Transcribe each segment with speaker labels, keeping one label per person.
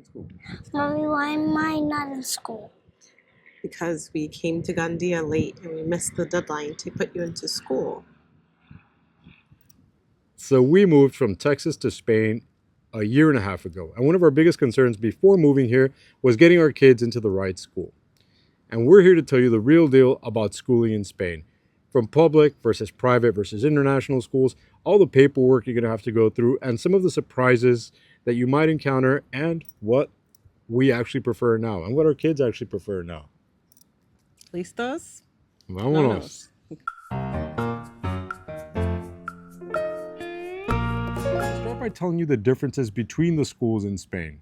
Speaker 1: school?
Speaker 2: Mommy, why am I not in school?
Speaker 1: Because we came to Gandia late and we missed the deadline to put you into school.
Speaker 3: So we moved from Texas to Spain a year and a half ago. And one of our biggest concerns before moving here was getting our kids into the right school. And we're here to tell you the real deal about schooling in Spain. From public versus private versus international schools, all the paperwork you're going to have to go through, and some of the surprises that you might encounter, and what we actually prefer now, and what our kids actually prefer now.
Speaker 1: Listos?
Speaker 3: Vamonos. Start by telling you the differences between the schools in Spain.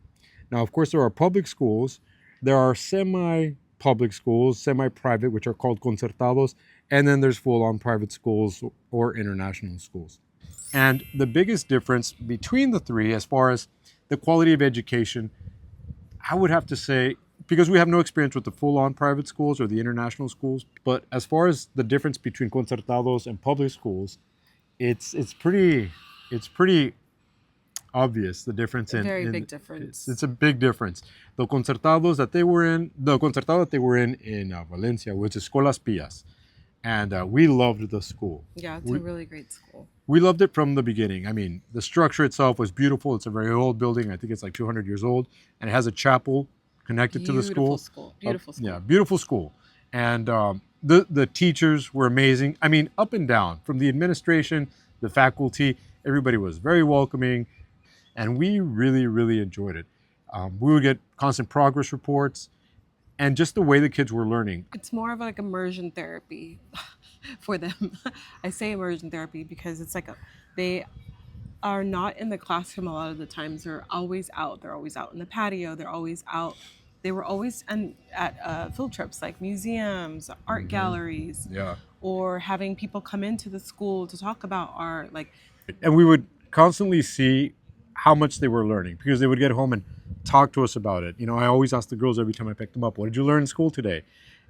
Speaker 3: Now, of course, there are public schools, there are semi-public schools, semi-private, which are called concertados, and then there's full-on private schools or international schools. And the biggest difference between the three, as far as the quality of education, I would have to say, because we have no experience with the full-on private schools or the international schools, but as far as the difference between concertados and public schools, it's pretty obvious, the difference
Speaker 4: Very big difference.
Speaker 3: It's a big difference. The concertado that they were in Valencia, which is Escolas Pias, and we loved the school.
Speaker 4: Yeah, it's a really great school.
Speaker 3: We loved it from the beginning. I mean, the structure itself was beautiful. It's a very old building. I think it's like 200 years old, and it has a chapel connected to the school.
Speaker 4: Beautiful school.
Speaker 3: Yeah, beautiful school. And the teachers were amazing. I mean, up and down, from the administration, the faculty, everybody was very welcoming, and we really, really enjoyed it. We would get constant progress reports, and just the way the kids were learning.
Speaker 4: It's more of like immersion therapy for them. I say immersion therapy because it's like they are not in the classroom a lot of the times. They're always out. They're always out in the patio. They're always out. They were always at field trips like museums, art galleries,
Speaker 3: Yeah.
Speaker 4: or having people come into the school to talk about art.
Speaker 3: And we would constantly see how much they were learning, because they would get home and talk to us about it. You know, I always ask the girls every time I picked them up, what did you learn in school today?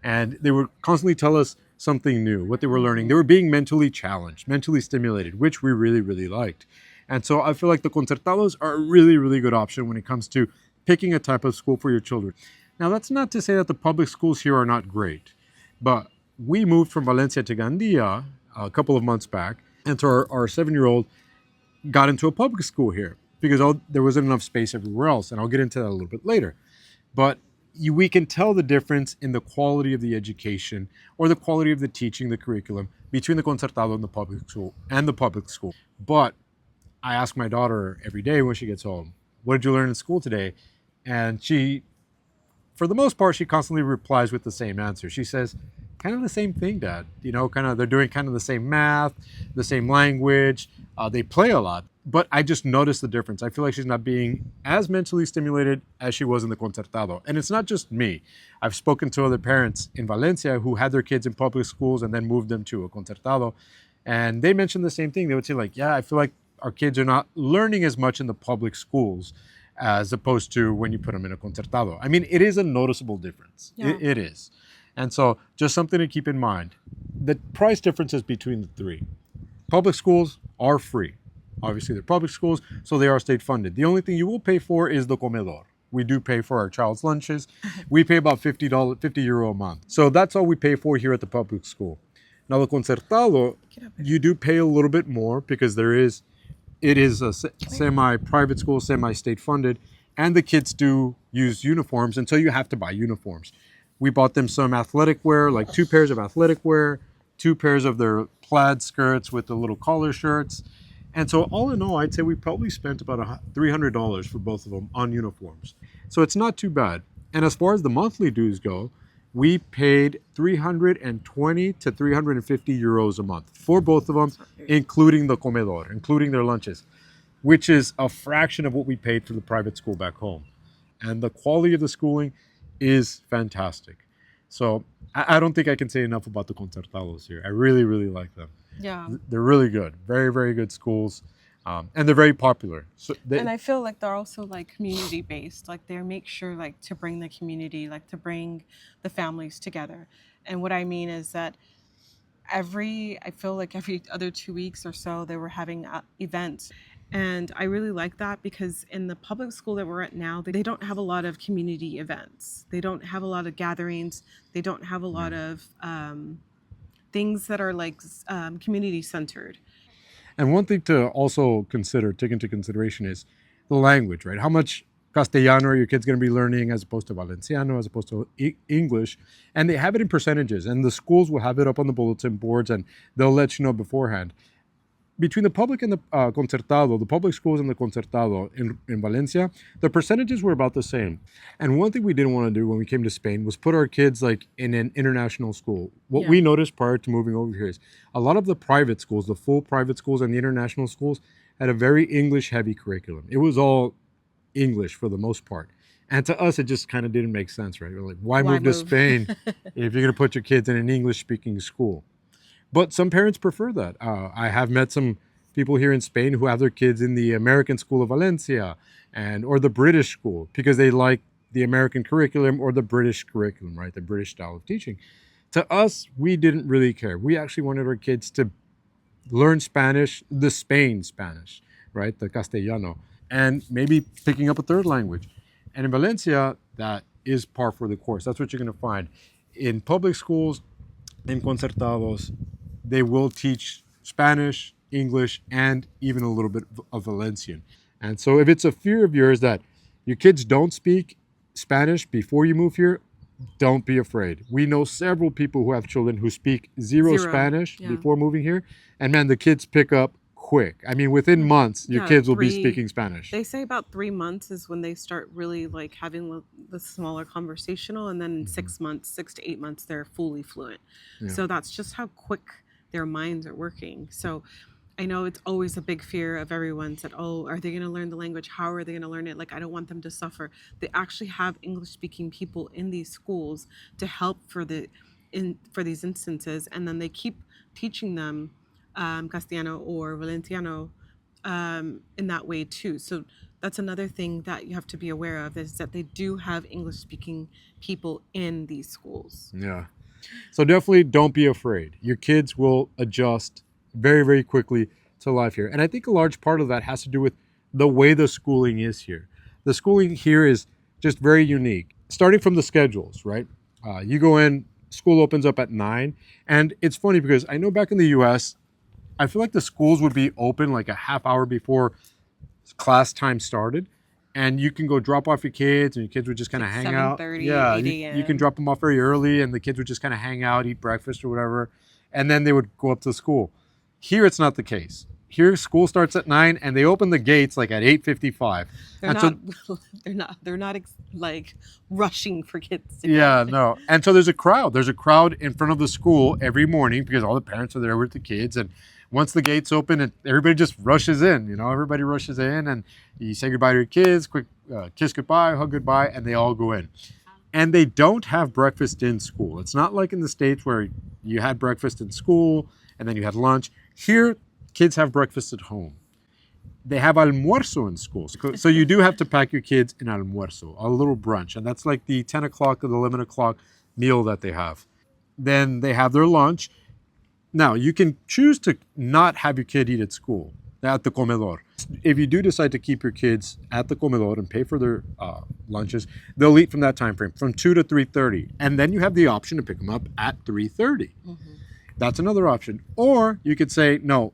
Speaker 3: And they would constantly tell us something new, what they were learning. They were being mentally challenged, mentally stimulated, which we really, really liked. And so I feel like the concertados are a really, really good option when it comes to picking a type of school for your children. Now, that's not to say that the public schools here are not great, but we moved from Valencia to Gandia a couple of months back, and so our 7-year-old got into a public school here because there wasn't enough space everywhere else, and I'll get into that a little bit later. But we can tell the difference in the quality of the education or the quality of the teaching, the curriculum, between the concertado and the public school. But I ask my daughter every day when she gets home, what did you learn in school today? And she, for the most part, she constantly replies with the same answer. She says, kind of the same thing, Dad. You know, they're doing kind of the same math, the same language. They play a lot. But I just noticed the difference. I feel like she's not being as mentally stimulated as she was in the concertado. And it's not just me. I've spoken to other parents in Valencia who had their kids in public schools and then moved them to a concertado. And they mentioned the same thing. They would say like, yeah, I feel like our kids are not learning as much in the public schools as opposed to when you put them in a concertado. I mean, it is a noticeable difference.
Speaker 4: Yeah.
Speaker 3: It is. And so just something to keep in mind. The price differences between the three. Public schools are free. Obviously, they're public schools, so they are state funded. The only thing you will pay for is the comedor. We do pay for our child's lunches. We pay about €50 a month. So that's all we pay for here at the public school. Now, the concertado, you do pay a little bit more because it is a semi-private school, semi-state funded, and the kids do use uniforms, and so you have to buy uniforms. We bought them some athletic wear, like 2 pairs of athletic wear, 2 pairs of their plaid skirts with the little collar shirts. And so all in all, I'd say we probably spent about $300 for both of them on uniforms. So it's not too bad. And as far as the monthly dues go, we paid 320 to 350 euros a month for both of them, including the comedor, including their lunches, which is a fraction of what we paid for the private school back home. And the quality of the schooling is fantastic. So I don't think I can say enough about the concertados here. I really, really like them.
Speaker 4: Yeah.
Speaker 3: They're really good. Very, very good schools. And they're very popular. So
Speaker 4: and I feel like they're also like community based. Like they make sure like to bring the community, like to bring the families together. And what I mean is that I feel like every other 2 weeks or so, they were having events. And I really like that because in the public school that we're at now, they don't have a lot of community events. They don't have a lot of gatherings. They don't have a lot of things that are like community centered.
Speaker 3: And one thing to also take into consideration is the language, right? How much Castellano are your kids going to be learning as opposed to Valenciano, as opposed to English? And they have it in percentages, and the schools will have it up on the bulletin boards, and they'll let you know beforehand. Between the public and the concertado, the public schools and the concertado in Valencia, the percentages were about the same. And one thing we didn't want to do when we came to Spain was put our kids like in an international school. What we noticed prior to moving over here is a lot of the private schools, the full private schools and the international schools, had a very English heavy curriculum. It was all English for the most part. And to us, it just kind of didn't make sense, right? We're like, why move to Spain if you're going to put your kids in an English speaking school? But some parents prefer that. I have met some people here in Spain who have their kids in the American School of Valencia or the British school because they like the American curriculum or the British curriculum, right? The British style of teaching. To us, we didn't really care. We actually wanted our kids to learn Spanish, the Spain Spanish, right? The Castellano, and maybe picking up a third language. And in Valencia, that is par for the course. That's what you're going to find. In public schools, in concertados, they will teach Spanish, English, and even a little bit of Valencian. And so if it's a fear of yours that your kids don't speak Spanish before you move here, don't be afraid. We know several people who have children who speak zero Spanish before moving here. And man, the kids pick up quick. I mean, within months, your kids will be speaking Spanish.
Speaker 4: They say about 3 months is when they start really like having the smaller conversational. And then in 6 months, 6 to 8 months, they're fully fluent. So that's just how quick their minds are working. So I know it's always a big fear of everyone's that, oh, are they going to learn the language? How are they going to learn it? Like, I don't want them to suffer. They actually have English speaking people in these schools to help for these instances. And then they keep teaching them Castellano or Valenciano in that way too. So that's another thing that you have to be aware of, is that they do have English speaking people in these schools.
Speaker 3: Yeah. So definitely don't be afraid. Your kids will adjust very, very quickly to life here. And I think a large part of that has to do with the way the schooling is here. The schooling here is just very unique. Starting from the schedules, right? You go in, school opens up at 9. And it's funny because I know back in the US, I feel like the schools would be open like a half hour before class time started. And you can go drop off your kids, and your kids would just kind of hang out.
Speaker 4: 7:30,
Speaker 3: you can drop them off very early, and the kids would just kind of hang out, eat breakfast or whatever, and then they would go up to school. Here, it's not the case. Here, school starts at 9, and they open the gates like at 8:55.
Speaker 4: They're not like rushing for kids.
Speaker 3: No. And so there's a crowd. There's a crowd in front of the school every morning because all the parents are there with the kids, and once the gates open, everybody just rushes in. Everybody rushes in, and you say goodbye to your kids, quick kiss goodbye, hug goodbye, and they all go in. And they don't have breakfast in school. It's not like in the States where you had breakfast in school and then you had lunch. Here, kids have breakfast at home. They have almuerzo in school. So you do have to pack your kids an almuerzo, a little brunch. And that's like the 10 o'clock or the 11 o'clock meal that they have. Then they have their lunch. Now, you can choose to not have your kid eat at school, at the comedor. If you do decide to keep your kids at the comedor and pay for their lunches, they'll eat from that time frame, from 2 to 3:30. And then you have the option to pick them up at 3:30. That's another option. Or you could say, no,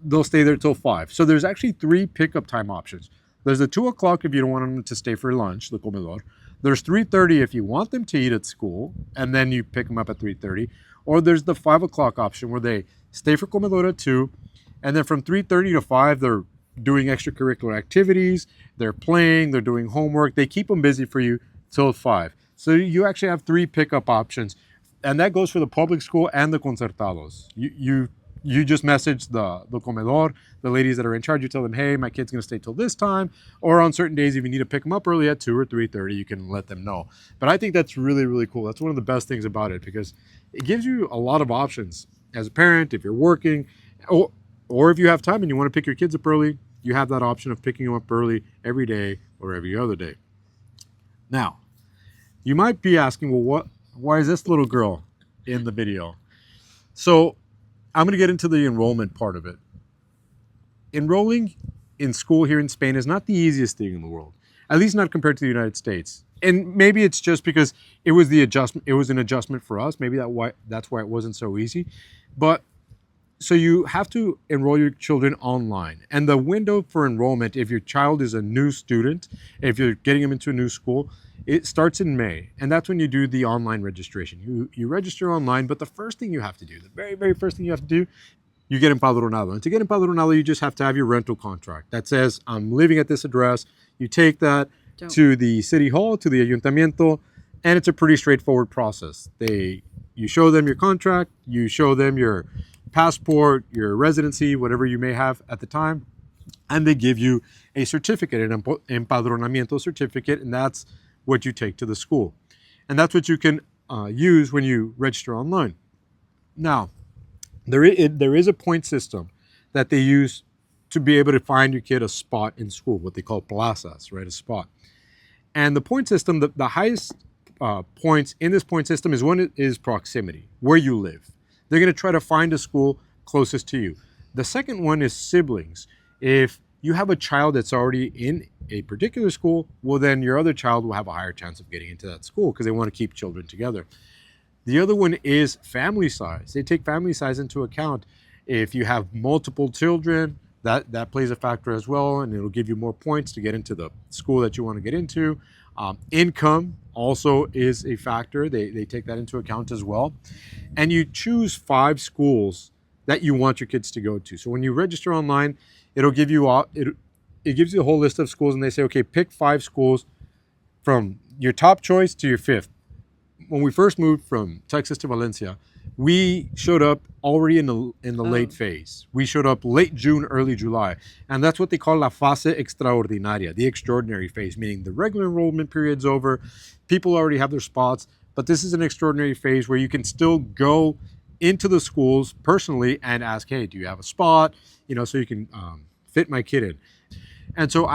Speaker 3: they'll stay there till 5. So there's actually 3 pickup time options. There's the 2 o'clock if you don't want them to stay for lunch, the comedor. There's 3:30 if you want them to eat at school, and then you pick them up at 3:30. Or there's the 5 o'clock option where they stay for comedor at 2, and then from 3:30 to 5, they're doing extracurricular activities, they're playing, they're doing homework. They keep them busy for you till 5. So you actually have 3 pickup options, and that goes for the public school and the concertados. You just message the comedor, the ladies that are in charge. You tell them, hey, my kid's going to stay till this time. Or on certain days, if you need to pick them up early at 2 or 3:30, you can let them know. But I think that's really, really cool. That's one of the best things about it because it gives you a lot of options. As a parent, if you're working, or if you have time and you want to pick your kids up early, you have that option of picking them up early every day or every other day. Now, you might be asking, well, why is this little girl in the video? So I'm going to get into the enrollment part of it. Enrolling in school here in Spain is not the easiest thing in the world, at least not compared to the United States. And maybe it's just because it was an adjustment for us. Maybe that's why it wasn't so easy. But so you have to enroll your children online. And the window for enrollment, if your child is a new student, if you're getting them into a new school, it starts in May. And that's when you do the online registration. You register online, but the first thing you have to do, the very, very first thing you have to do, you get empadronado. And to get empadronado, you just have to have your rental contract that says, I'm living at this address. You take that to the city hall, to the ayuntamiento, and it's a pretty straightforward process. You show them your contract, you show them your passport, your residency, whatever you may have at the time, and they give you a certificate, an empadronamiento certificate, and that's what you take to the school. And that's what you can use when you register online. Now, there is a point system that they use to be able to find your kid a spot in school, what they call plazas, right, a spot. And the point system, the highest points in this point system is proximity, where you live. They're going to try to find a school closest to you. The second one is siblings. If you have a child that's already in a particular school, well, then your other child will have a higher chance of getting into that school because they want to keep children together. The other one is family size. They take family size into account. If you have multiple children, that plays a factor as well, and it'll give you more points to get into the school that you want to get into. Income also is a factor. They take that into account as well. And you choose 5 schools that you want your kids to go to. So when you register online, it'll give you it gives you a whole list of schools, and they say, okay, pick 5 schools from your top choice to your 5th. When we first moved from Texas to Valencia, we showed up already in the late phase. We showed up late June, early July. And that's what they call la fase extraordinaria, the extraordinary phase, meaning the regular enrollment period's over. People already have their spots, but this is an extraordinary phase where you can still go into the schools personally and ask, hey, do you have a spot? So you can fit my kid in. And so we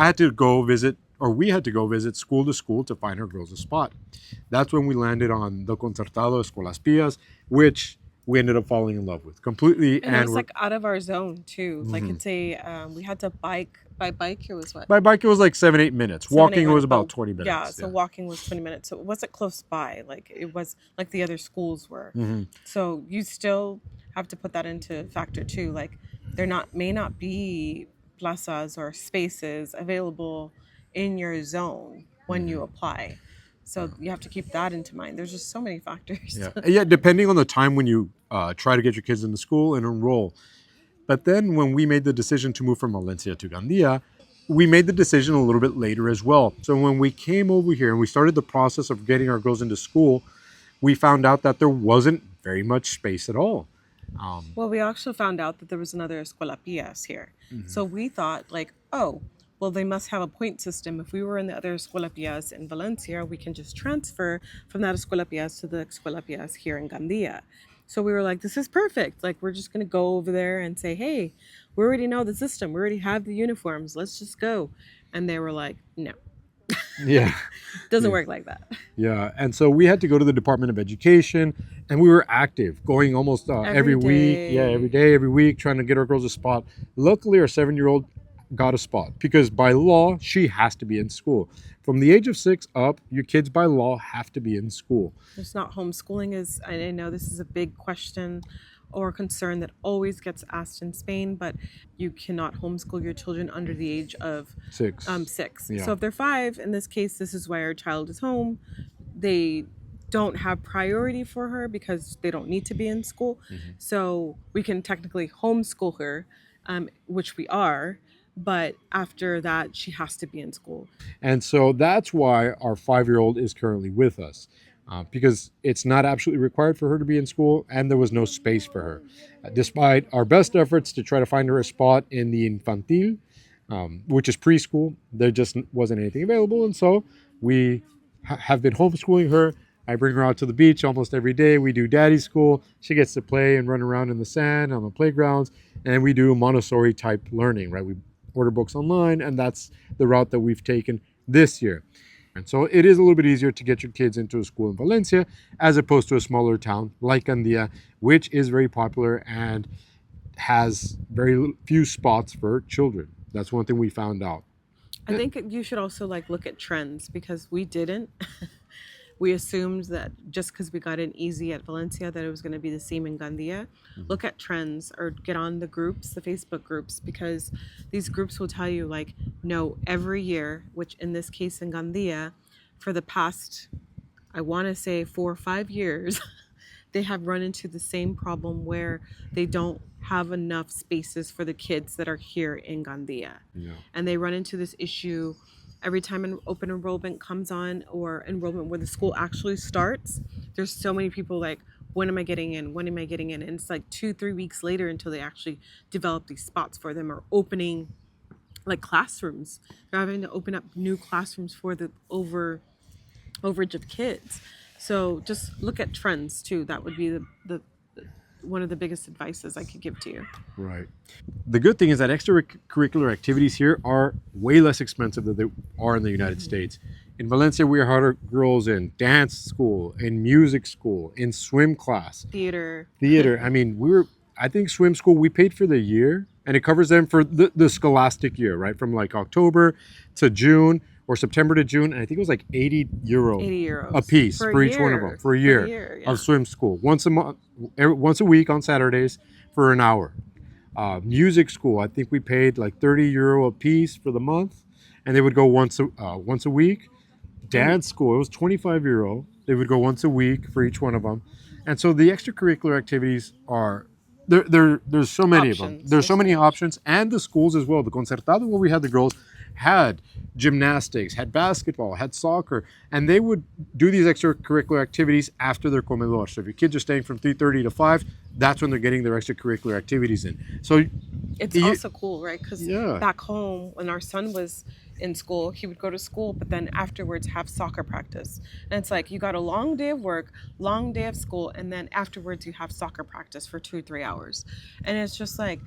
Speaker 3: had to go visit school to school to find our girls a spot. That's when we landed on the Concertado Escuelas Pías, which we ended up falling in love with completely.
Speaker 4: And it was like out of our zone too. Like it's we had to bike. By bike it was what?
Speaker 3: By bike it was like 7-8 minutes. Walking was about 20 minutes.
Speaker 4: Yeah, so walking was 20 minutes. So it wasn't close by. Like it was like the other schools were. So you still have to put that into factor too. Like may not be plazas or spaces available in your zone when you apply. So you have to keep that into mind. There's just so many factors.
Speaker 3: Yeah, depending on the time when you try to get your kids into school and enroll. But then when we made the decision to move from Valencia to Gandia, we made the decision a little bit later as well. So when we came over here and we started the process of getting our girls into school, we found out that there wasn't very much space at all.
Speaker 4: Well, we also found out that there was another Escuela Pías here. So we thought like, oh, well, they must have a point system. If we were in the other Escuela Pías in Valencia, we can just transfer from that Escuela Pías to the Escuela Pías here in Gandia. So we were like, this is perfect. Like, we're just going to go over there and say, hey, we already know the system. We already have the uniforms. Let's just go. And they were like, no.
Speaker 3: Yeah.
Speaker 4: Doesn't work like that.
Speaker 3: Yeah. And so we had to go to the Department of Education, and we were active, going almost every week. Yeah, every day, every week, trying to get our girls a spot. Luckily, our 7-year-old got a spot because by law, she has to be in school. From the age of 6 up, your kids by law have to be in school.
Speaker 4: It's not homeschooling. I know this is a big question or concern that always gets asked in Spain, but you cannot homeschool your children under the age of
Speaker 3: 6.
Speaker 4: 6.
Speaker 3: Yeah.
Speaker 4: So if they're 5, in this case, this is why our child is home. They don't have priority for her because they don't need to be in school. So we can technically homeschool her, which we are. But after that, she has to be in school.
Speaker 3: And so that's why our 5-year-old is currently with us, because it's not absolutely required for her to be in school, and there was no space for her. Despite our best efforts to try to find her a spot in the infantil, which is preschool, there just wasn't anything available. And so we have been homeschooling her. I bring her out to the beach almost every day. We do daddy school. She gets to play and run around in the sand on the playgrounds. And we do Montessori type learning, right? We order books online, and that's the route that we've taken this year. And so it is a little bit easier to get your kids into a school in Valencia as opposed to a smaller town like Gandia, which is very popular and has very few spots for children. That's one thing we found out.
Speaker 4: I think you should also like look at trends because we didn't. We assumed that just because we got in easy at Valencia that it was going to be the same in Gandia. Look at trends or get on the groups, the Facebook groups, because these groups will tell you like, no, every year, which in this case in Gandia, for the past, I want to say 4 or 5 years, they have run into the same problem where they don't have enough spaces for the kids that are here in Gandia.
Speaker 3: Yeah.
Speaker 4: And they run into this issue every time an open enrollment comes on or enrollment where the school actually starts. There's so many people like, when am I getting in? When am I getting in? And it's like 2-3 weeks later until they actually develop these spots for them or opening like classrooms. They're having to open up new classrooms for the overage of kids. So just look at trends too. That would be the one of the biggest advices I could give to you.
Speaker 3: Right. The good thing is that extracurricular activities here are way less expensive than they are in the United States. In Valencia, we had girls in dance school, in music school, in swim class,
Speaker 4: Theater.
Speaker 3: I mean, I think swim school, we paid for the year, and it covers them for the scholastic year, right? From like October to June or September to June. And I think it was like 80 euros,
Speaker 4: 80 euros
Speaker 3: a piece for each one of them for a year,
Speaker 4: yeah.
Speaker 3: of swim school. Once a week on Saturdays for an hour. Music school, I think we paid like 30 euro a piece for the month, and they would go once a week. Dance school, it was 25 euro. They would go once a week for each one of them. And so the extracurricular activities are there's so many of them. There's so many options, and the schools as well. The concertado where we had the girls had gymnastics, had basketball, had soccer, and they would do these extracurricular activities after their comedor. So if your kids are staying from 3:30 to 5, that's when they're getting their extracurricular activities in. So
Speaker 4: it's also cool, right? Because
Speaker 3: Yeah.
Speaker 4: back home, when our son was in school, he would go to school, but then afterwards have soccer practice. And it's like you got a long day of work, long day of school, and then afterwards you have soccer practice for 2-3 hours. And it's just like,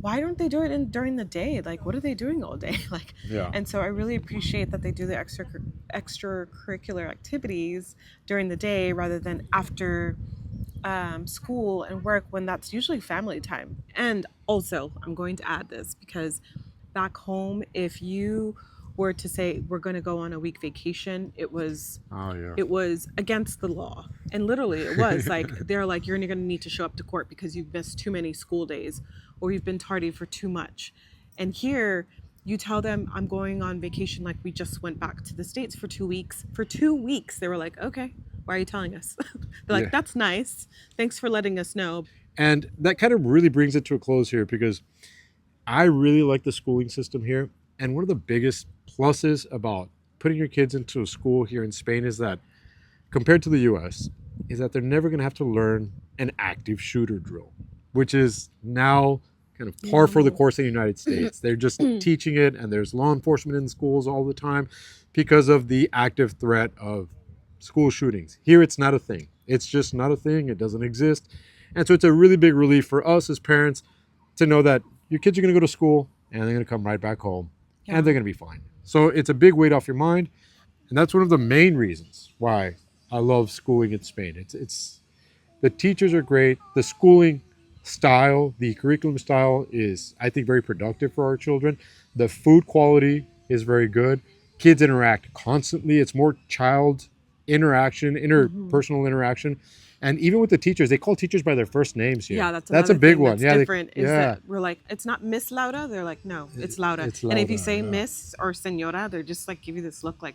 Speaker 4: why don't they do it during the day? Like, what are they doing all day? Like,
Speaker 3: Yeah.
Speaker 4: And so I really appreciate that they do the extracurricular activities during the day rather than after school and work, when that's usually family time. And also, I'm going to add this because back home, if you were to say we're going to go on a week vacation, it was against the law. And literally it was like, they're like, you're going to need to show up to court because you've missed too many school days or you've been tardy for too much. And here you tell them I'm going on vacation, like we just went back to the States for 2 weeks. For 2 weeks, they were like, okay, why are you telling us? They're like, that's nice. Thanks for letting us know.
Speaker 3: And that kind of really brings it to a close here, because I really like the schooling system here. And one of the biggest pluses about putting your kids into a school here in Spain is that, compared to the US, is that they're never going to have to learn an active shooter drill, which is now kind of par for the course in the United States. They're just teaching it, and there's law enforcement in schools all the time because of the active threat of school shootings. Here, it's not a thing. It's just not a thing. It doesn't exist. And so it's a really big relief for us as parents to know that your kids are going to go to school and they're going to come right back home and they're going to be fine. So it's a big weight off your mind. And that's one of the main reasons why I love schooling in Spain. It's the teachers are great. The schooling style, the curriculum style is, I think, very productive for our children. The food quality is very good. Kids interact constantly. It's more child interaction, interpersonal interaction. And even with the teachers, they call teachers by their first names here.
Speaker 4: Yeah,
Speaker 3: that's a big one.
Speaker 4: That's different. That we're like, it's not Miss Laura. They're like, no, it's Laura. And if you say Miss or Senora, they're just like, give you this look like,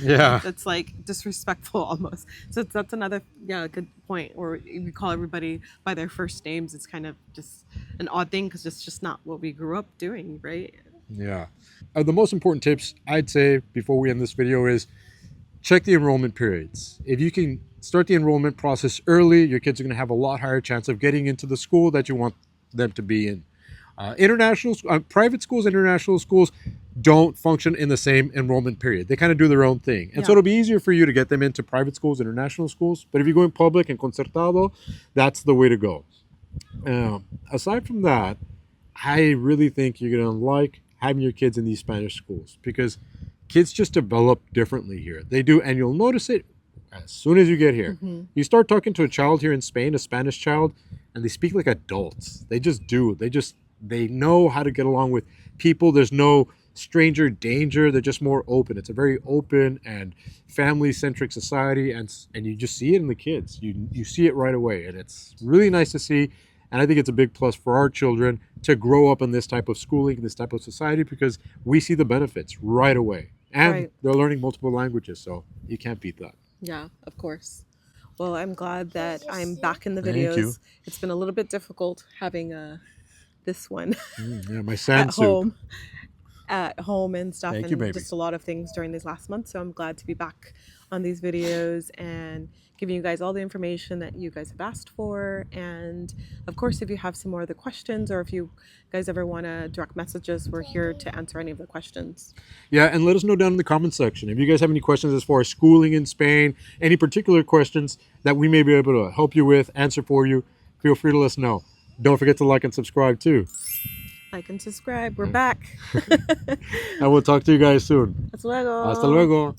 Speaker 3: yeah,
Speaker 4: that's like disrespectful almost. So that's another good point. Or we call everybody by their first names. It's kind of just an odd thing because it's just not what we grew up doing, right?
Speaker 3: Yeah. The most important tips I'd say before we end this video is check the enrollment periods. If you can start the enrollment process early, your kids are going to have a lot higher chance of getting into the school that you want them to be in. Private schools, international schools don't function in the same enrollment period. They kind of do their own thing. And so it'll be easier for you to get them into private schools, international schools. But if you're going public and concertado, that's the way to go. Aside from that, I really think you're going to like having your kids in these Spanish schools, because kids just develop differently here. They do, and you'll notice it as soon as you get here. You start talking to a child here in Spain, a Spanish child, and they speak like adults. They just do. They know how to get along with people. There's no stranger danger. They're just more open. It's a very open and family-centric society, and you just see it in the kids. You see it right away, and it's really nice to see. And I think it's a big plus for our children to grow up in this type of schooling, this type of society, because we see the benefits right away. And
Speaker 4: Right.
Speaker 3: they're learning multiple languages, so you can't beat that.
Speaker 4: Yeah, of course. Well, I'm glad that I'm back in the
Speaker 3: Thank
Speaker 4: videos.
Speaker 3: you.
Speaker 4: It's been a little bit difficult having this one
Speaker 3: Yeah, my sand
Speaker 4: at
Speaker 3: soup.
Speaker 4: home. At home and stuff,
Speaker 3: Thank
Speaker 4: and
Speaker 3: you, baby.
Speaker 4: just a lot of things during these last months. So I'm glad to be back on these videos and giving you guys all the information that you guys have asked for. And of course, if you have some more of the questions, or if you guys ever want to direct messages, we're here to answer any of the questions.
Speaker 3: Yeah, and let us know down in the comment section if you guys have any questions as far as schooling in Spain, any particular questions that we may be able to help you with, answer for you. Feel free to let us know. Don't forget to like and subscribe too.
Speaker 4: Like and subscribe. We're back.
Speaker 3: And we'll talk to you guys soon.
Speaker 4: Hasta luego.
Speaker 3: Hasta luego.